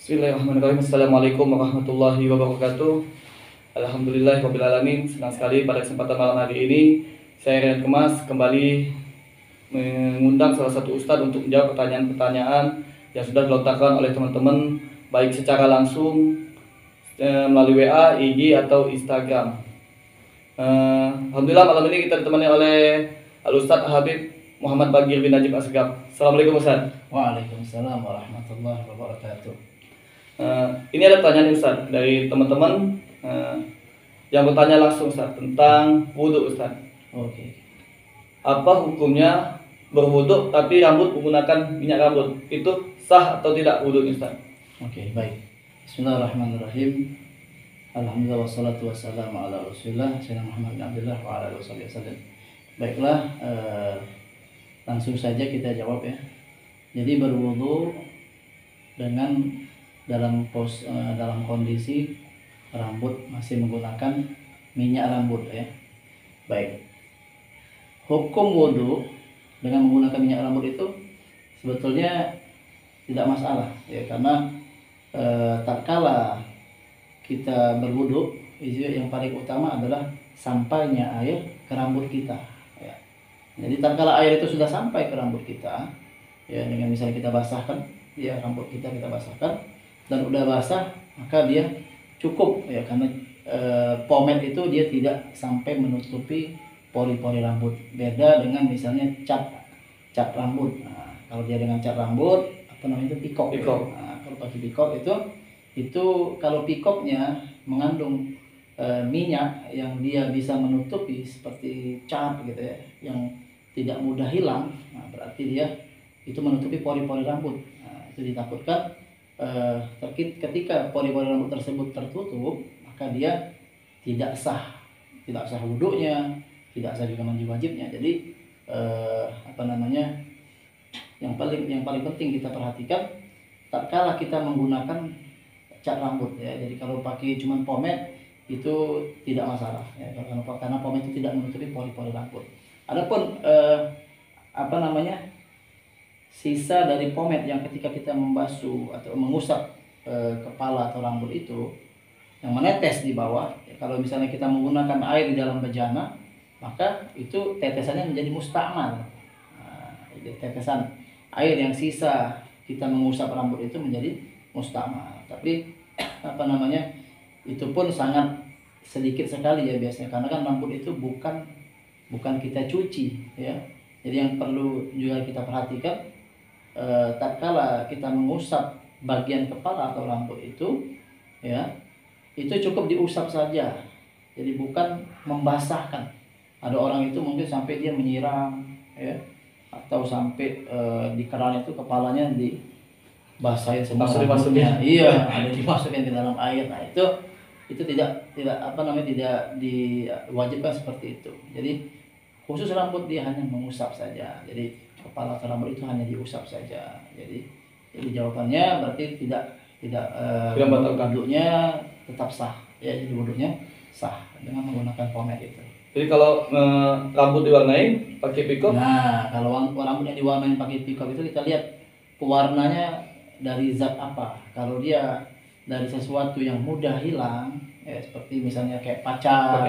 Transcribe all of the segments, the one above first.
Bismillahirrahmanirrahim. Assalamualaikum warahmatullahi wabarakatuh. Alhamdulillahirabbil alamin. Senang sekali pada kesempatan malam hari ini saya Rian Kemas kembali mengundang salah satu ustadz untuk menjawab pertanyaan-pertanyaan yang sudah dilontarkan oleh teman-teman baik secara langsung melalui WA, IG atau Instagram. Alhamdulillah malam ini kita ditemani oleh Al-Ustadz Habib Muhammad Bagir bin Najib Asgaf. Assalamualaikum Ustaz. Waalaikumsalam warahmatullahi wabarakatuh. Ini ada pertanyaan Ustaz dari teman-teman yang bertanya langsung Ustaz tentang wudhu Ustaz. Oke. Apa hukumnya berwudhu tapi rambut menggunakan minyak rambut? Itu sah atau tidak wudhunya Ustaz? Oke, baik. Bismillahirrahmanirrahim. Alhamdulillah wassalatu wassalamu ala Rasulillah Sayyidina Muhammad bin Abdullah wa ala alihi wasallam. Baiklah, langsung saja kita jawab ya. Jadi berwudhu dengan dalam kondisi rambut masih menggunakan minyak rambut ya. Baik. Hukum wudhu dengan menggunakan minyak rambut itu sebetulnya tidak masalah ya, karena tatkala kita berwudhu yang paling utama adalah sampainya air ke rambut kita ya. Jadi tatkala air itu sudah sampai ke rambut kita ya, dengan misalnya kita basahkan ya rambut kita basahkan dan udah basah, maka dia cukup ya, karena pomade itu dia tidak sampai menutupi pori-pori rambut. Beda dengan misalnya cat rambut. Nah, kalau dia dengan cat rambut apa namanya itu pikok. Ya. Nah, kalau pakai pikok itu kalau pikoknya mengandung minyak yang dia bisa menutupi seperti cat gitu ya, yang tidak mudah hilang, nah, berarti dia itu menutupi pori-pori rambut. Nah, itu ditakutkan ketika pori-pori rambut tersebut tertutup, maka dia tidak sah wudhunya, tidak sah juga mandi wajibnya. Jadi yang paling penting kita perhatikan tatkala kita menggunakan cat rambut ya. Jadi kalau pakai cuman pomade itu tidak masalah ya, karena pomade itu tidak menutupi pori-pori rambut. Adapun sisa dari pomade yang ketika kita membasuh atau mengusap kepala atau rambut itu yang menetes di bawah ya, kalau misalnya kita menggunakan air di dalam bejana, maka itu tetesannya menjadi mustakmal. Nah, tetesan air yang sisa kita mengusap rambut itu menjadi mustakmal. Tapi itu pun sangat sedikit sekali ya biasanya, karena kan rambut itu bukan kita cuci ya. Jadi yang perlu juga kita perhatikan, tatkala kita mengusap bagian kepala atau rambut itu ya, itu cukup diusap saja, jadi bukan membasahkan. Ada orang itu mungkin sampai dia menyiram ya, atau sampai di keran itu kepalanya dibasahin semua rambutnya. Iya, ada dimasukin ke dalam air. Nah itu tidak diwajibkan seperti itu. Jadi khusus rambut dia hanya mengusap saja. Jadi kepala atau rambut itu hanya diusap saja. Jadi jawabannya berarti tidak wudhunya tetap sah ya. Jadi wudhunya sah dengan menggunakan pomade itu. Jadi kalau rambut diwarnai pakai pikok? Nah, kalau rambut yang diwarnai pakai pikok itu kita lihat pewarnanya dari zat apa. Kalau dia dari sesuatu yang mudah hilang ya, seperti misalnya kayak pacar,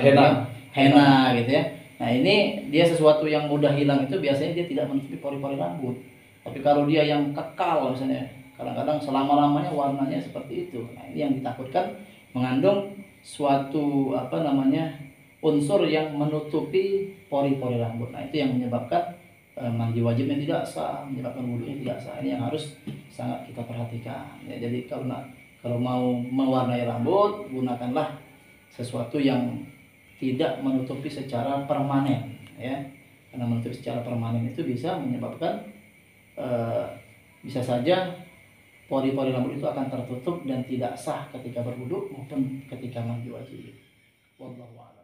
henna gitu ya. Nah ini dia sesuatu yang mudah hilang, itu biasanya dia tidak menutupi pori-pori rambut. Tapi kalau dia yang kekal misalnya, kadang-kadang selama-lamanya warnanya seperti itu. Nah ini yang ditakutkan mengandung suatu unsur yang menutupi pori-pori rambut. Nah itu yang menyebabkan mandi wajibnya tidak sah, menyebabkan wudhunya tidak sah. Ini yang harus sangat kita perhatikan ya. Jadi kalau mau mewarnai rambut, gunakanlah sesuatu yang tidak menutupi secara permanen ya, karena menutupi secara permanen itu bisa menyebabkan bisa saja pori-pori rambut itu akan tertutup dan tidak sah ketika berwudhu maupun ketika mandi wajib. Wallahu a'lam.